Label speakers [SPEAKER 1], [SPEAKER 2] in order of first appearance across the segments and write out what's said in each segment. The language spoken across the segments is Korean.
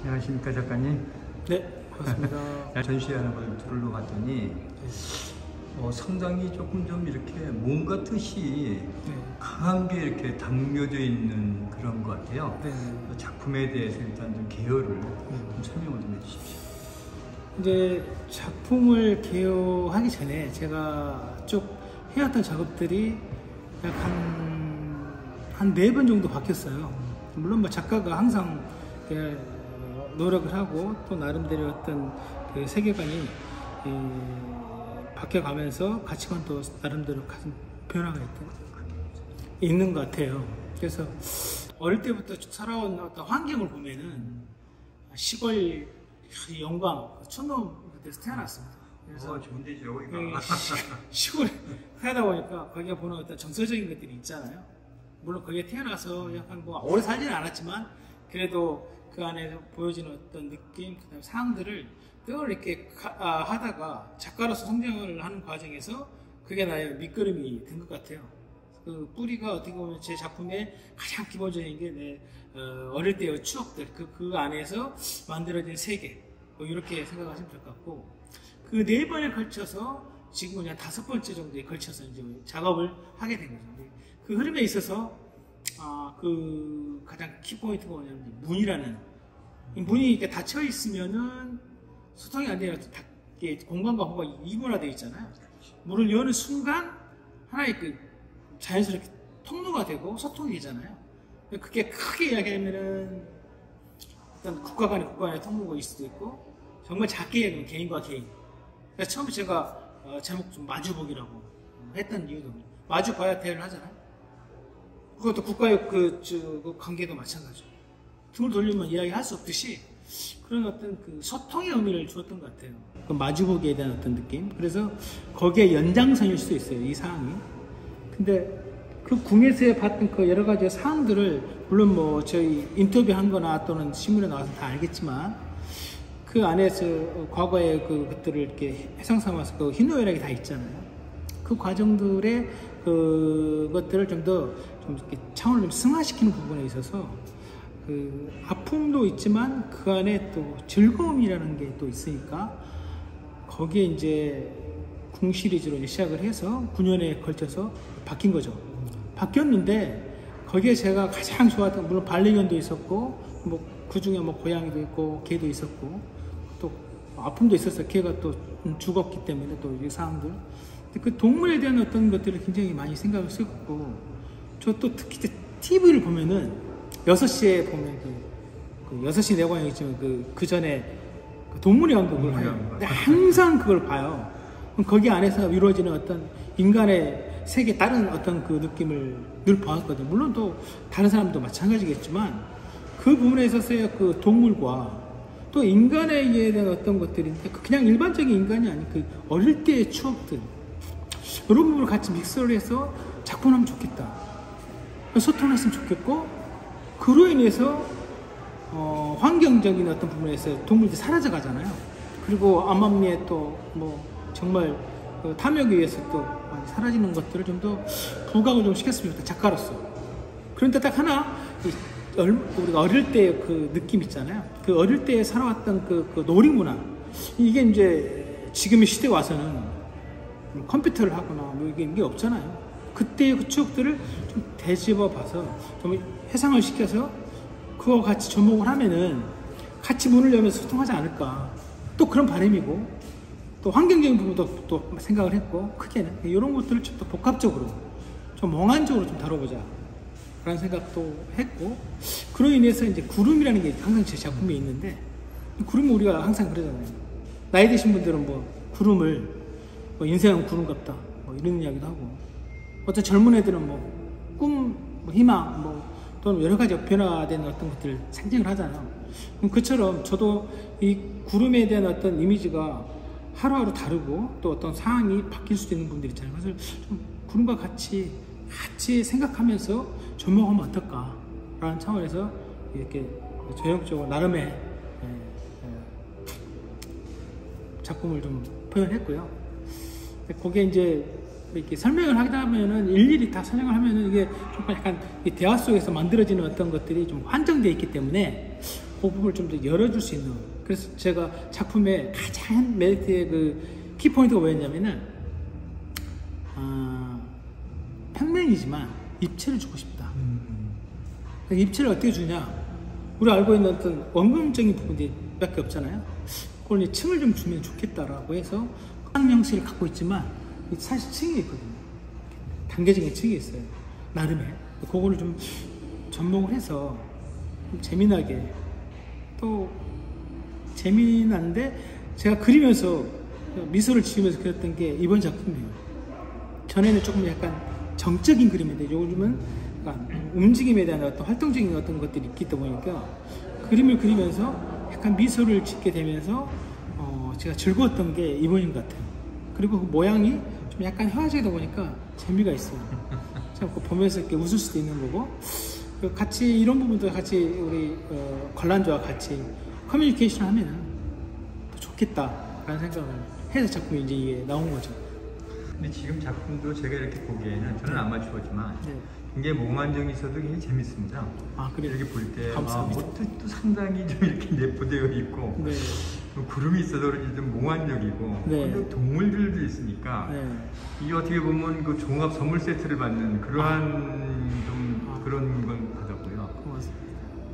[SPEAKER 1] 안녕하십니까 작가님.
[SPEAKER 2] 네, 반갑습니다.
[SPEAKER 1] 전시하는 걸 둘러 봤더니 상당히 조금 좀 이렇게 뭔가 뜻이 강한 게 이렇게 담겨져 있는 그런 것 같아요.
[SPEAKER 2] 네.
[SPEAKER 1] 작품에 대해서 일단 좀 개요를 좀 설명을 좀 해주십시오.
[SPEAKER 2] 이제 작품을 개요하기 전에 제가 쭉 해왔던 작업들이 약 한 4번 정도 바뀌었어요. 물론 뭐 작가가 항상 노력을 하고 또 나름대로 어떤 그 세계관이 바뀌어가면서 가치관도 나름대로 변화가 있는 것 같아요. 그래서 어릴 때부터 쭉 살아온 어떤 환경을 보면은 시골 영광 촌놈에서 태어났습니다. 그래서
[SPEAKER 1] 좋은데죠,
[SPEAKER 2] 시골에 살다 보니까 거기에 보는 어떤 정서적인 것들이 있잖아요. 물론 거기에 태어나서 약간 뭐 오래 살지는 않았지만 그래도 그 안에 보여지는 어떤 느낌, 그다음에 상황들을 늘 이렇게 하다가 작가로서 성장을 하는 과정에서 그게 나의 밑거름이 된 것 같아요. 그 뿌리가 어떻게 보면 제 작품의 가장 기본적인 게 내 어릴 때의 추억들, 그 안에서 만들어진 세계, 뭐 이렇게 생각하시면 될 것 같고, 그 4번에 걸쳐서 지금 그냥 5번째 정도에 걸쳐서 이제 작업을 하게 된 거죠. 그 흐름에 있어서 그 가장 키포인트가 뭐냐면 문이라는, 문이 이렇게 닫혀 있으면은 소통이 안 되는 공간과 공간이 이분화되어 있잖아요. 문을 여는 순간 하나의 그 자연스럽게 통로가 되고 소통이 되잖아요. 그게 크게 이야기하면은 어떤 국가 간의 통로가 있을 수도 있고, 정말 작게 개인과 개인. 그래서 처음에 제가 제목 좀 마주보기라고 했던 이유도 마주 봐야 대화를 하잖아요. 그것도 국가의 그 관계도 마찬가지고, 등을 돌리면 이야기할 수 없듯이 그런 어떤 그 소통의 의미를 주었던 것 같아요. 그 마주보기에 대한 어떤 느낌. 그래서 거기에 연장선일 수도 있어요, 이 사항이. 근데 그 궁에서 봤던 그 여러 가지 사항들을 물론 뭐 저희 인터뷰한 거나 또는 신문에 나와서 다 알겠지만, 그 안에서 과거의 그것들을 이렇게 해상 삼아서 그 희노애락이 다 있잖아요. 그 과정들의 그것들을 좀 더 이렇게 차원을 좀 승화시키는 부분에 있어서 그 아픔도 있지만 그 안에 또 즐거움이라는 게 또 있으니까, 거기에 이제 궁 시리즈로 이제 시작을 해서 9년에 걸쳐서 바뀐 거죠. 바뀌었는데 거기에 제가 가장 좋아했던, 물론 반려견도 있었고 뭐 그 중에 뭐 고양이도 있고 개도 있었고 또 아픔도 있었어요. 개가 또 죽었기 때문에 또 이 상황들. 그 동물에 대한 어떤 것들을 굉장히 많이 생각을 쓰고, 저 또 특히 TV를 보면은 6시에 보면 그 6시 내 고향이 있지만 그 전에 그 동물의 왕국을 해요. 근데 항상 그걸 봐요. 그럼 거기 안에서 이루어지는 어떤 인간의 세계 다른 어떤 그 느낌을 늘 봐왔거든요. 물론 또 다른 사람도 마찬가지겠지만 그 부분에 있어서의 그 동물과 또 인간에 대한 어떤 것들인데, 그냥 일반적인 인간이 아닌 그 어릴 때의 추억들, 이런 부분을 같이 믹스를 해서 작품하면 좋겠다. 소통했으면 좋겠고, 그로 인해서 환경적인 어떤 부분에서 동물들이 사라져 가잖아요. 그리고 암암리에 또 뭐 정말 그 탐욕에 의해서 또 많이 사라지는 것들을 좀 더 부각을 좀 시켰으면 좋겠다, 작가로서. 그런데 딱 하나, 우리가 어릴 때의 그 느낌 있잖아요. 그 어릴 때 살아왔던 그 놀이문화, 이게 이제 지금의 시대에 와서는 컴퓨터를 하거나 뭐 이게 없잖아요. 그때의 그 추억들을 좀 되짚어 봐서 좀 해상을 시켜서 그거 같이 접목을 하면은 같이 문을 열면서 소통하지 않을까. 또 그런 바람이고, 또 환경적인 부분도 또 생각을 했고, 크게는 이런 것들을 좀 더 복합적으로, 좀 몽환적으로 좀 다뤄보자 라는 생각도 했고, 그로 인해서 이제 구름이라는 게 항상 제 작품에 있는데, 구름은 우리가 항상 그러잖아요. 나이 드신 분들은 뭐 구름을 뭐 인생은 구름 같다 뭐 이런 이야기도 하고, 어떤 젊은 애들은 뭐 꿈, 뭐 희망, 뭐 또는 여러 가지 변화된 어떤 것들을 상징을 하잖아요. 그처럼 저도 이 구름에 대한 어떤 이미지가 하루하루 다르고, 또 어떤 상황이 바뀔 수도 있는 분들 있잖아요. 그래서 좀 구름과 같이 생각하면서 접목하면 어떨까라는 차원에서 이렇게 전형적으로 나름의 작품을 좀 표현했고요. 거기에 이제 이렇게 설명을 하다 보면은 일일이 다 설명을 하면은 이게 좀 약간 대화 속에서 만들어지는 어떤 것들이 좀 한정되어 있기 때문에 그 부분을 좀 더 열어줄 수 있는. 그래서 제가 작품의 가장 메리트의 그 키포인트가 뭐였냐면은 평면이지만 입체를 주고 싶다. 입체를 어떻게 주냐? 우리 알고 있는 어떤 원근적인 부분들이 몇 개 없잖아요. 그걸 이제 층을 좀 주면 좋겠다라고 해서 한 형식을 갖고 있지만 사실 층이 있거든요. 단계적인 층이 있어요. 나름의. 그거를 좀 접목을 해서 좀 재미나게, 또 재미난데 제가 그리면서 미소를 지으면서 그렸던 게 이번 작품이에요. 전에는 조금 약간 정적인 그림인데 요즘은 움직임에 대한 어떤 활동적인 어떤 것들이 있기 보니까 그림을 그리면서 약간 미소를 짓게 되면서 제가 즐거웠던 게 이번인 것 같아요. 그리고 그 모양이 좀 약간 회화적이다 보니까 재미가 있어요. 참 보면서 이렇게 웃을 수도 있는 거고, 같이 이런 부분도 같이 우리 관람자와 같이 커뮤니케이션 하면은 더 좋겠다라는 생각을 해서 작품이 이제 이게 나온 거죠.
[SPEAKER 1] 근데 지금 작품도 제가 이렇게 보기에는 저는 아마추어지만
[SPEAKER 2] 네.
[SPEAKER 1] 굉장히 몽환정이 있어도 굉장히 재밌습니다.
[SPEAKER 2] 아, 그래요?
[SPEAKER 1] 이렇게 볼 때
[SPEAKER 2] 감사합니다.
[SPEAKER 1] 또 상당히 좀 이렇게 내포되어 있고
[SPEAKER 2] 네.
[SPEAKER 1] 또 구름이 있어서 그런지 좀 몽환적이고
[SPEAKER 2] 네.
[SPEAKER 1] 또 동물들도 있으니까
[SPEAKER 2] 네.
[SPEAKER 1] 이 어떻게 보면 그 종합 선물 세트를 받는 그러한 좀 그런 건 받았고요.
[SPEAKER 2] 고맙습니다.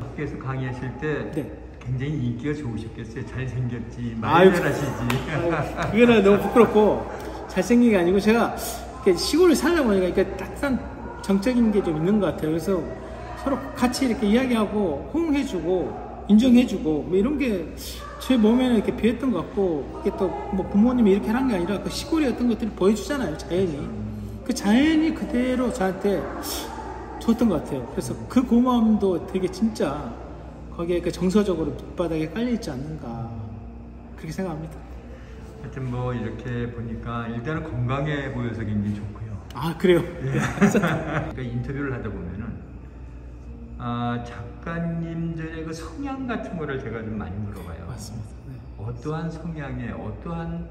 [SPEAKER 1] 밖에서 강의하실 때
[SPEAKER 2] 네.
[SPEAKER 1] 굉장히 인기가 좋으셨겠어요. 잘생겼지,
[SPEAKER 2] 아유,
[SPEAKER 1] 말 잘하시지.
[SPEAKER 2] 그거는 너무 부끄럽고 잘생긴 게 아니고 제가 이렇게 시골을 살다 보니까 이렇게 딱한 정적인 게 좀 있는 것 같아요. 그래서 서로 같이 이렇게 이야기하고 호응해주고 인정해주고 뭐 이런 게 제 몸에는 이렇게 배었던 것 같고, 이게 또 뭐 부모님이 이렇게 하는 게 아니라 그 시골의 어떤 것들을 보여주잖아요. 자연이. 그 자연이 그대로 저한테 좋았던 것 같아요. 그래서 그 고마움도 되게 진짜 거기에 그 정서적으로 밑바닥에 깔려있지 않는가 그렇게 생각합니다.
[SPEAKER 1] 하여튼 뭐 이렇게 보니까 일단은 건강해 보여서 굉장히 좋고요.
[SPEAKER 2] 아, 그래요?
[SPEAKER 1] 그러니까 인터뷰를 하다 보면은 작가님들의 그 성향 같은 거를 제가 좀 많이 물어봐요.
[SPEAKER 2] 맞습니다. 네.
[SPEAKER 1] 어떠한 성향의 어떠한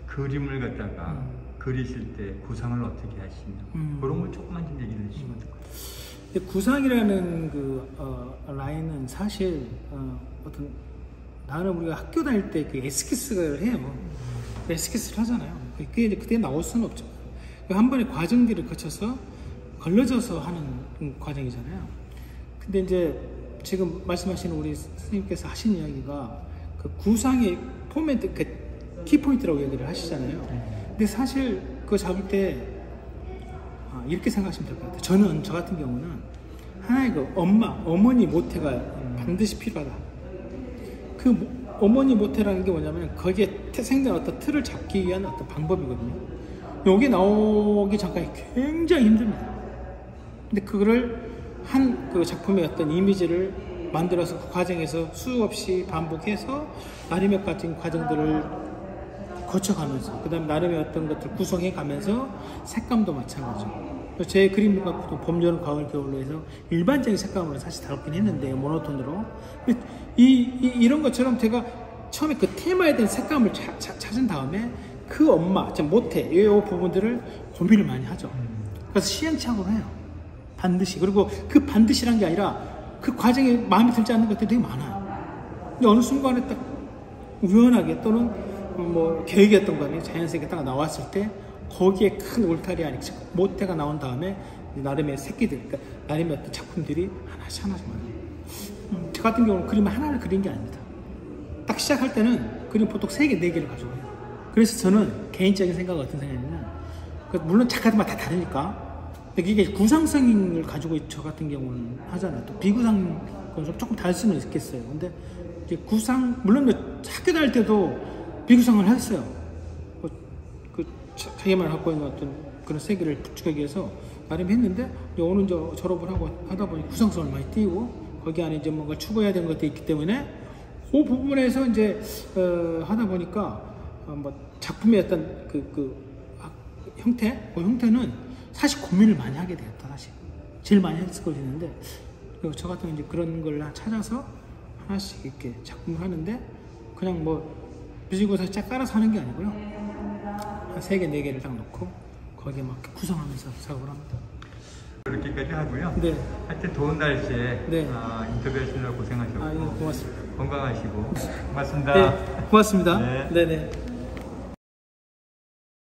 [SPEAKER 1] 그림을 갖다가 그리실 때 구상을 어떻게 하시냐 그런 걸 조금만 좀 얘기를 해주시면 될 것 같아요.
[SPEAKER 2] 구상이라는 그 라인은 사실 어떤 나는 우리가 학교 다닐 때 그 에스키스를 해요. 에스키스를 하잖아요. 그게 이제 그때 나올 수는 없죠. 한 번의 과정들을 거쳐서 걸러져서 하는 과정이잖아요. 근데 이제 지금 말씀하시는 우리 선생님께서 하신 이야기가 그 구상의 포멘트, 그 키포인트라고 얘기를 하시잖아요. 근데 사실 그거 잡을 때 이렇게 생각하시면 될 것 같아요. 저는 저 같은 경우는 하나의 그 어머니 모태가 반드시 필요하다. 그 어머니 모태라는 게 뭐냐면 거기에 생긴 어떤 틀을 잡기 위한 어떤 방법이거든요. 여기 나오기 전까지 굉장히 힘듭니다. 근데 그거를 한 그 작품의 어떤 이미지를 만들어서 그 과정에서 수없이 반복해서 나름의 같은 과정들을 거쳐가면서 그 다음에 나름의 어떤 것들을 구성해 가면서 색감도 마찬가지고, 제 그림 갖고도 봄, 여름, 가을, 겨울로 해서 일반적인 색감으로 사실 다뤘긴 했는데 모노톤으로 이런 것처럼 제가 처음에 그 테마에 대한 색감을 찾은 다음에 그 엄마, 모태 이 부분들을 고민을 많이 하죠. 그래서 시행착오를 해요. 반드시. 그리고 그 반드시란 게 아니라 그 과정에 마음에 들지 않는 것들이 되게 많아요. 근데 어느 순간에 딱 우연하게 또는 뭐 계획이었던 거 아니에요. 자연스럽게 딱 나왔을 때 거기에 큰 울타리 안에 모태가 나온 다음에 나름의 새끼들, 그러니까 나름의 어떤 작품들이 하나씩 많아요. 저 같은 경우는 그림 하나를 그린 게 아닙니다. 딱 시작할 때는 그림 보통 3개, 4개를 가지고 해요. 그래서 저는 개인적인 생각은 어떤 생각이냐면, 물론 작가들마다 다 다르니까, 근데 이게 구상성을 가지고 저 같은 경우는 하잖아요. 또 비구상 건 조금 다를 수는 있겠어요. 근데 이제 구상, 물론 학교 다닐 때도 비구상을 했어요. 자기만 갖고 있는 어떤 그런 세계를 부추기기 위해서 나름 했는데, 오늘 이제 졸업을 하고 하다 보니 구상성을 많이 띄우고 거기 안에 이제 뭔가 추구해야 되는 것들이 있기 때문에 그 부분에서 이제 하다 보니까 뭐 작품의 어떤 형태, 그 형태는 사실 고민을 많이 하게 되었다. 사실 제일 많이 했을 거 있는데, 저 같은 경우 이제 그런 걸 찾아서 하나씩 이렇게 작품을 하는데, 그냥 뭐 뮤직으로 쫙 깔아서 하는 게 아니고요. 한 3개, 4개를 딱 놓고 거기에 막 구성하면서 작업을 합니다.
[SPEAKER 1] 그렇게까지 하고요.
[SPEAKER 2] 네.
[SPEAKER 1] 하여튼 더운 날씨에
[SPEAKER 2] 네.
[SPEAKER 1] 인터뷰하시느라 고생하셨고
[SPEAKER 2] 아, 예, 고맙습니다.
[SPEAKER 1] 건강하시고 고맙습니다.
[SPEAKER 2] 네, 고맙습니다.
[SPEAKER 1] 네.
[SPEAKER 2] 네네.